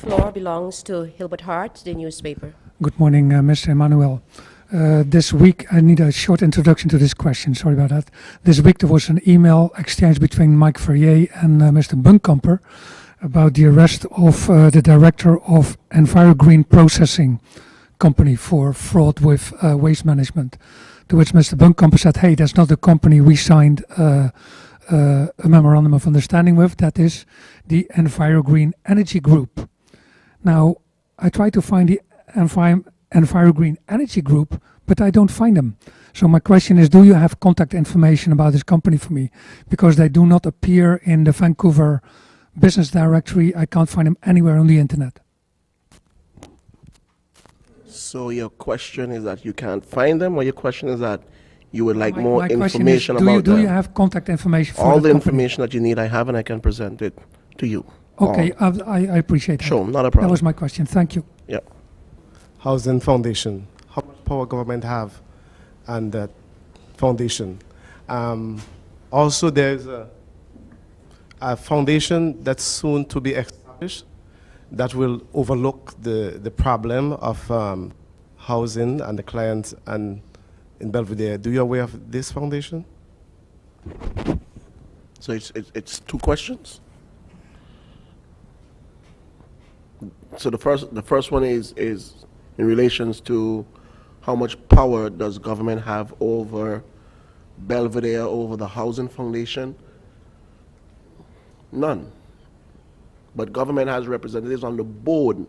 floor belongs to Hilbert Hart, the newspaper. Good morning, Mr. EMMANUEL. This week, I need a short introduction to this question. Sorry about that. This week, there was an email exchange between Mike Verrier and Mr. Bunkamper about the arrest of the director of EnviroGreen Processing Company for fraud with waste management. To which Mr. Bunkamper said, hey, that's not the company we signed a memorandum of understanding with. That is the EnviroGreen Energy Group. Now, I tried to find the EnviroGreen Energy Group, but I don't find them. So my question is, do you have contact information about this company for me? Because they do not appear in the Vancouver business directory. I can't find them anywhere on the internet. So your question is that you can't find them, or your question is that you would like more my question information is, about them? Do you have contact information for all the company? information that you need, I have, and I can present it to you. Okay, I appreciate that. Sure, not a That problem. was my question. Thank you. Yeah. Housing Foundation, how much power government have and that foundation. Also, there's a foundation that's soon to be established that will overlook the problem of housing and the clients and in Belvedere. Do you aware of this foundation? So it's two questions. So the first one is in relations to how much power does government have over Belvedere, over the Housing Foundation? None. But government has representatives on the board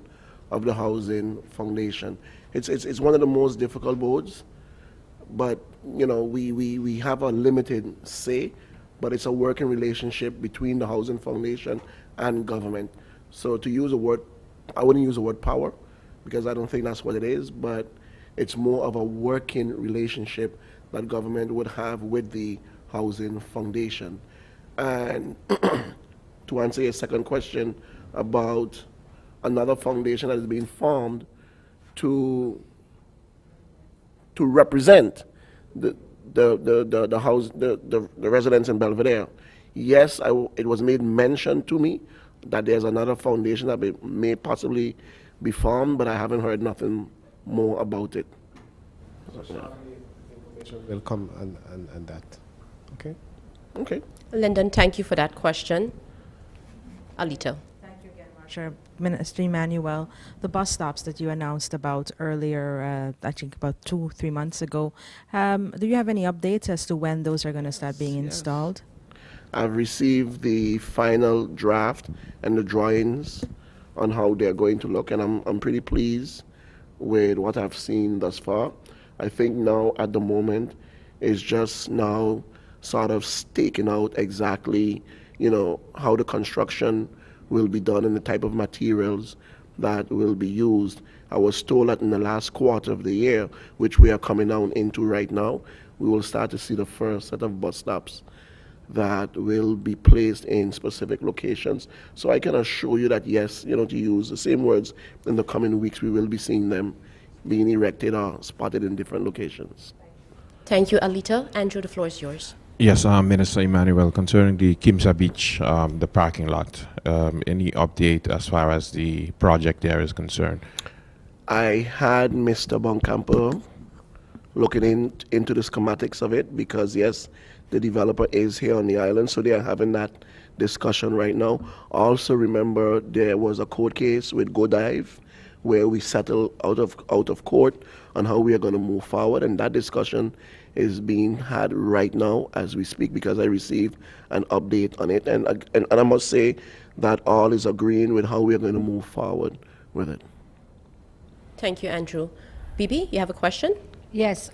of the Housing Foundation. It's one of the most difficult boards, but you know we have a limited say, but it's a working relationship between the Housing Foundation and government. So to use a word, I wouldn't use the word power, because I don't think that's what it is, but it's more of a working relationship that government would have with the Housing Foundation. And to answer your second question about another foundation that is being formed to represent the residents in Belvedere. Yes, it was made mention to me that there's another foundation that may possibly be formed, but I haven't heard nothing more about it. Information will come and that. Okay. Okay. Lyndon, thank you for that question. Alito. Thank you again, Marcia. Minister EMMANUEL, the bus stops that you announced about earlier, I think about 2-3 months ago, do you have any updates as to when those are going to start being installed? I've received the final draft and the drawings on how they're going to look, and I'm pretty pleased with what I've seen thus far. I think now at the moment is just now sort of staking out exactly, you know, how the construction will be done and the type of materials that will be used. I was told that in the last quarter of the year, which we are coming down into right now, we will start to see the first set of bus stops that will be placed in specific locations. So I can assure you that yes, you know, to use the same words, in the coming weeks we will be seeing them being erected or spotted in different locations. Thank you, Alito. Andrew, the floor is yours. Yes, Minister EMMANUEL, concerning the Kimsa Beach, the parking lot, any update as far as the project there is concerned? I had Mr. Bunkamper looking into the schematics of it, because yes, the developer is here on the island, so they are having that discussion right now. Also remember there was a court case with Godive where we settled out of court on how we are going to move forward, and that discussion is being had right now as we speak, because I received an update on it, and I must say that all is agreeing with how we are going to move forward with it. Thank you, Andrew. Bibi, you have a question? Yes.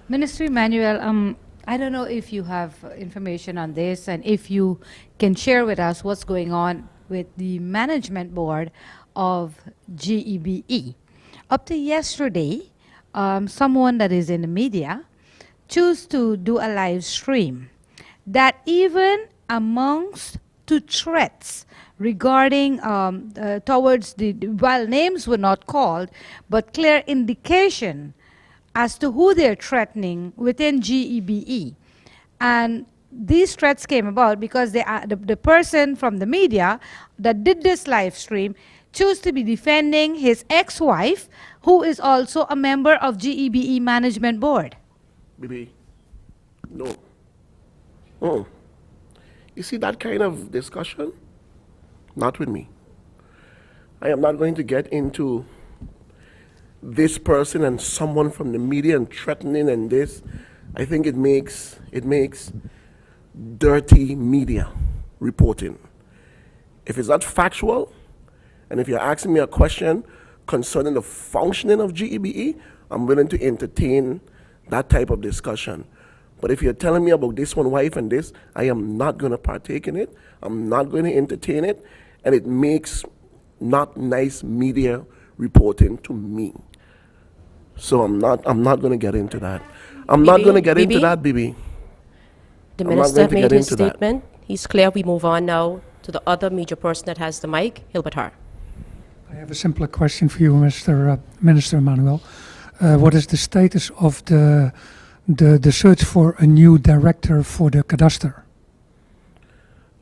Minister EMMANUEL, I don't know if you have information on this, and if you can share with us what's going on with the management board of GEBE. Up to yesterday, someone that is in the media chose to do a live stream that even amongst two threats regarding towards while names were not called, but clear indication as to who they're threatening within GEBE. And these threats came about because the person from the media that did this live stream choose to be defending his ex-wife, who is also a member of GEBE Management Board? Baby, no. Oh. You see that kind of discussion? Not with me. I am not going to get into this person and someone from the media and threatening and this. I think it makes dirty media reporting. If it's not factual, and if you're asking me a question concerning the functioning of GEBE, I'm willing to entertain that type of discussion. But if you're telling me about this one wife and this, I am not going to partake in it. I'm not going to entertain it, and it makes not nice media reporting to me. So I'm not going to get into that. I'm not Bibi, going to get into Bibi? that, Bibi. The I'm not minister going to made get his into that. statement. He's clear. We move on now to the other major person that has the mic, Hilbert Har. I have a simpler question for you, Mr. Minister Emmanuel. What is the status of the search for a new director for the cadastre?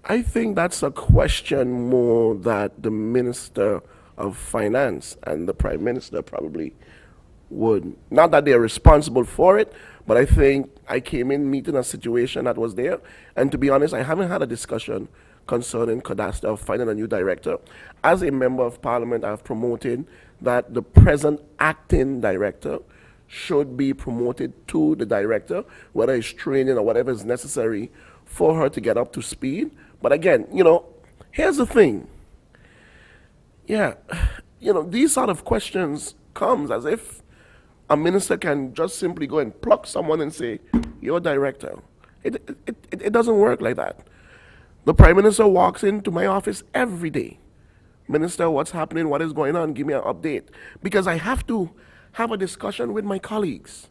I think that's a question more that the Minister of Finance and the Prime Minister probably would, not that they're responsible for it, but I think I came in meeting a situation that was there. And to be honest, I haven't had a discussion concerning cadastre of finding a new director. As a member of parliament, I've promoted that the present acting director should be promoted to the director, whether it's training or whatever is necessary for her to get up to speed. But again, here's the thing. Yeah, these sort of questions comes as if a minister can just simply go and pluck someone and say, you're director. It doesn't work like that. The Prime Minister walks into my office every day. Minister, what's happening? What is going on? Give me an update. Because I have to have a discussion with my colleagues.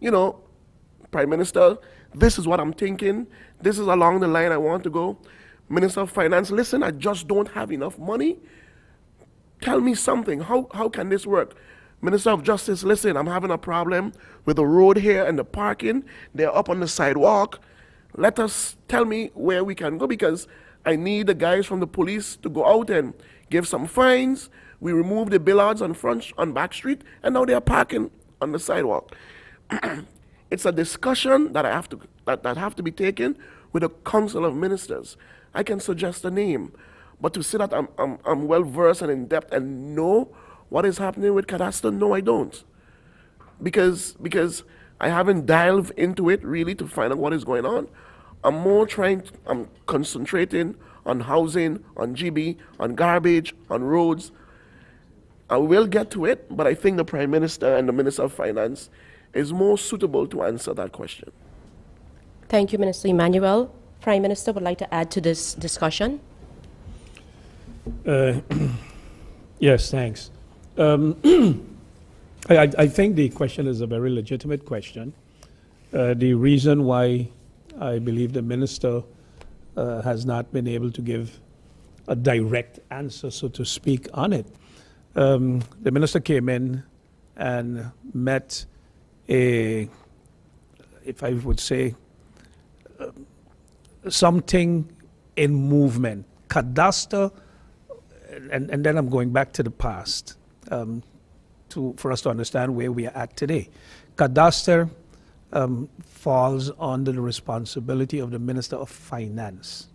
Prime Minister, this is what I'm thinking. This is along the line I want to go. Minister of Finance, listen, I just don't have enough money. Tell me something. How can this work? Minister of Justice, listen, I'm having a problem with the road here and the parking. They're up on the sidewalk. Tell me where we can go, because I need the guys from the police to go out and give some fines. We removed the billards on Back Street, and now they're parking on the sidewalk. It's a discussion that have to be taken with a council of ministers. I can suggest a name, but to say that I'm well versed and in depth and know what is happening with cadastre, no, I don't, because I haven't delved into it really to find out what is going on. I'm concentrating on housing, on GB, on garbage, on roads. I will get to it, but I think the Prime Minister and the Minister of Finance is more suitable to answer that question. Thank you, Minister Emmanuel. Prime Minister would like to add to this discussion. Yes, thanks. I think the question is a very legitimate question. The reason why I believe the minister has not been able to give a direct answer, so to speak, on it. The minister came in and met if I would say, something in movement. Cadastre, and then I'm going back to the past for us to understand where we are at today. Cadastre falls under the responsibility of the Minister of Finance.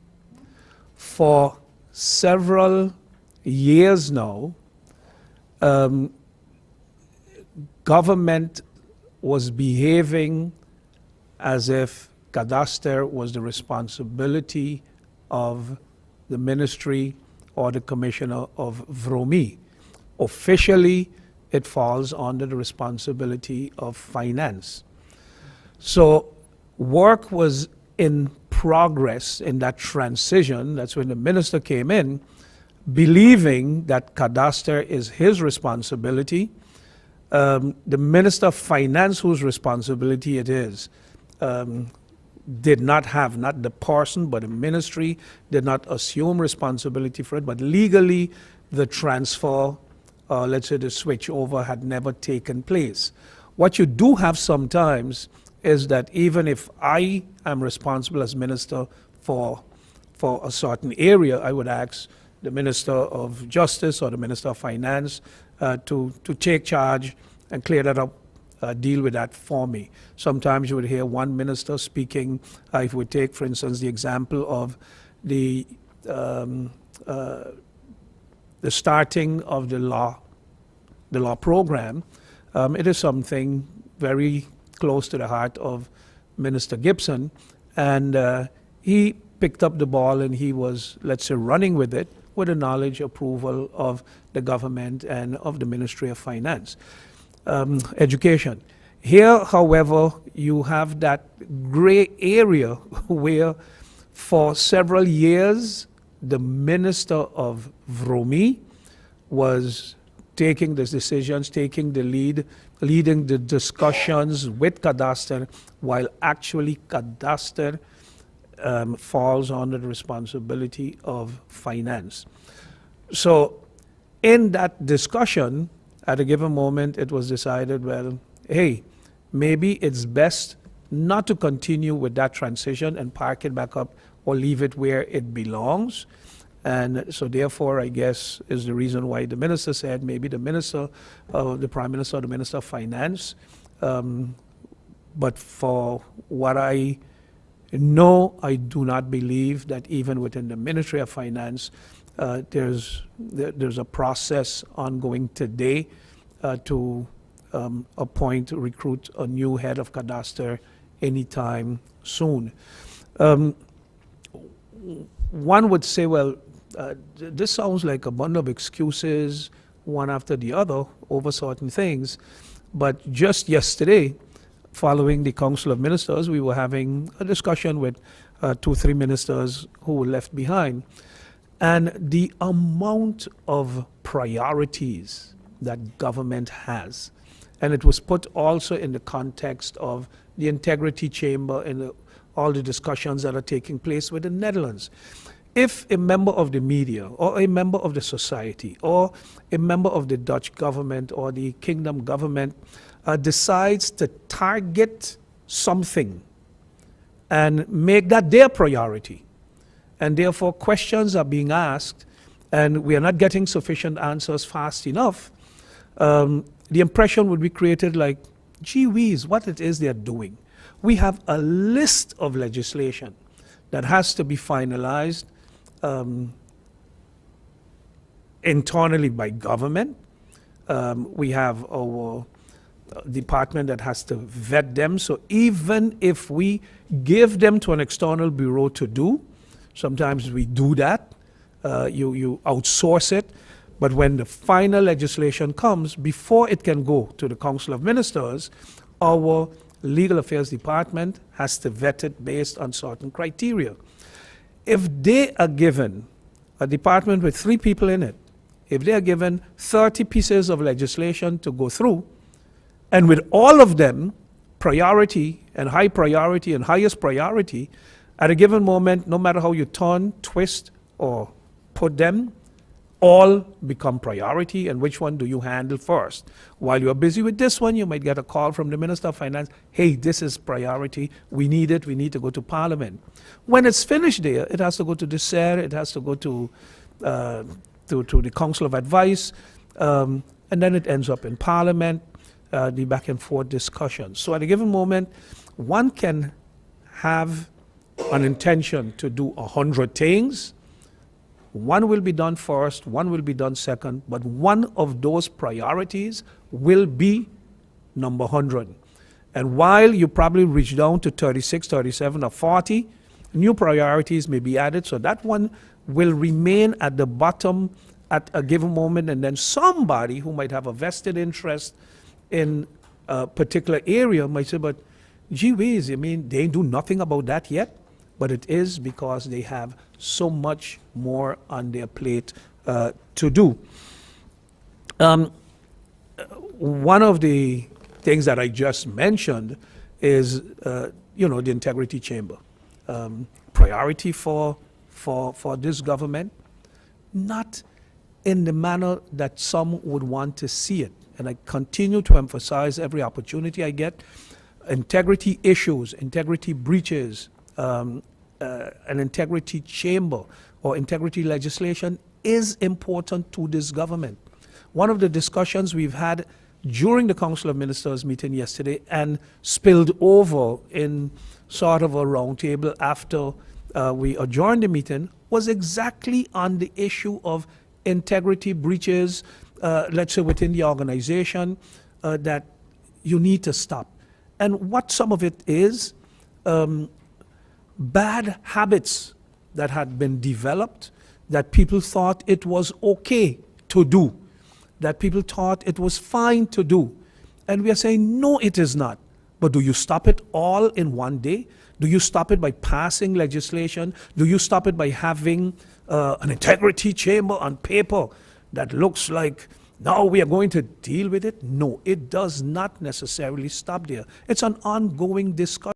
For several years now, government was behaving as if cadastre was the responsibility of the ministry or the commissioner of VROMI. Officially, it falls under the responsibility of finance. So work was in progress in that transition. That's when the minister came in, believing that cadastre is his responsibility. The Minister of Finance, whose responsibility it is, did not have, not the person, but the ministry did not assume responsibility for it, but legally the transfer, let's say the switch over had never taken place. What you do have sometimes is that even if I am responsible as minister for a certain area, I would ask the Minister of Justice or the Minister of Finance to take charge and clear that up, deal with that for me. Sometimes you would hear one minister speaking. If we take, for instance, the example of the starting of the law program, it is something very close to the heart of Minister Gibson, and he picked up the ball and he was, let's say, running with it with the knowledge, approval of the government and of the Ministry of Finance. Education. Here, however, you have that gray area where for several years the Minister of Vromi was taking the decisions, taking the lead, leading the discussions with Cadastre, while actually Cadastre falls under the responsibility of finance. So in that discussion, at a given moment, it was decided, well, hey, maybe it's best not to continue with that transition and park it back up or leave it where it belongs. And so therefore, I guess, is the reason why the minister said maybe the minister, the prime minister, or the minister of finance. But for what I know, I do not believe that even within the Ministry of Finance, there's a process ongoing today to appoint, recruit a new head of Cadastre anytime soon. One would say, well, this sounds like a bundle of excuses, one after the other, over certain things. But just yesterday, following the Council of Ministers, we were having a discussion with 2-3 ministers who were left behind. And the amount of priorities that government has, and it was put also in the context of the Integrity Chamber and all the discussions that are taking place with the Netherlands. If a member of the media or a member of the society or a member of the Dutch government or the Kingdom government decides to target something and make that their priority, and therefore questions are being asked and we are not getting sufficient answers fast enough, the impression would be created like, gee whiz, what it is they're doing. We have a list of legislation that has to be finalized internally by government. We have our department that has to vet them. So even if we give them to an external bureau to do, sometimes we do that, you outsource it, but when the final legislation comes, before it can go to the Council of Ministers, our Legal Affairs Department has to vet it based on certain criteria. If they are given a department with 3 people in it, if they are given 30 pieces of legislation to go through, and with all of them, priority and high priority and highest priority, at a given moment, no matter how you turn, twist, or put them, all become priority, and which one do you handle first? While you're busy with this one, you might get a call from the Minister of Finance, hey, this is priority, we need it, we need to go to Parliament. When it's finished there, it has to go to the SER, it has to go to the Council of Advice, and then it ends up in Parliament, the back and forth discussion. So at a given moment, one can have an intention to do 100 things. One will be done first, one will be done second, but one of those priorities will be number 100. And while you probably reach down to 36, 37, or 40, new priorities may be added, so that one will remain at the bottom at a given moment, and then somebody who might have a vested interest in a particular area might say, but gee whiz, I mean, they do nothing about that yet. But it is because they have so much more on their plate to do. One of the things that I just mentioned is, the Integrity Chamber. Priority for this government, not in the manner that some would want to see it. And I continue to emphasize every opportunity I get, integrity issues, integrity breaches, an integrity chamber or integrity legislation is important to this government. One of the discussions we've had during the Council of Ministers meeting yesterday and spilled over in sort of a roundtable after we adjourned the meeting was exactly on the issue of integrity breaches, let's say within the organization, that you need to stop. And what some of it is, bad habits that had been developed that people thought it was okay to do, that people thought it was fine to do. And we are saying, no, it is not. But do you stop it all in one day? Do you stop it by passing legislation? Do you stop it by having an integrity chamber on paper that looks like now we are going to deal with it? No, it does not necessarily stop there. It's an ongoing discussion.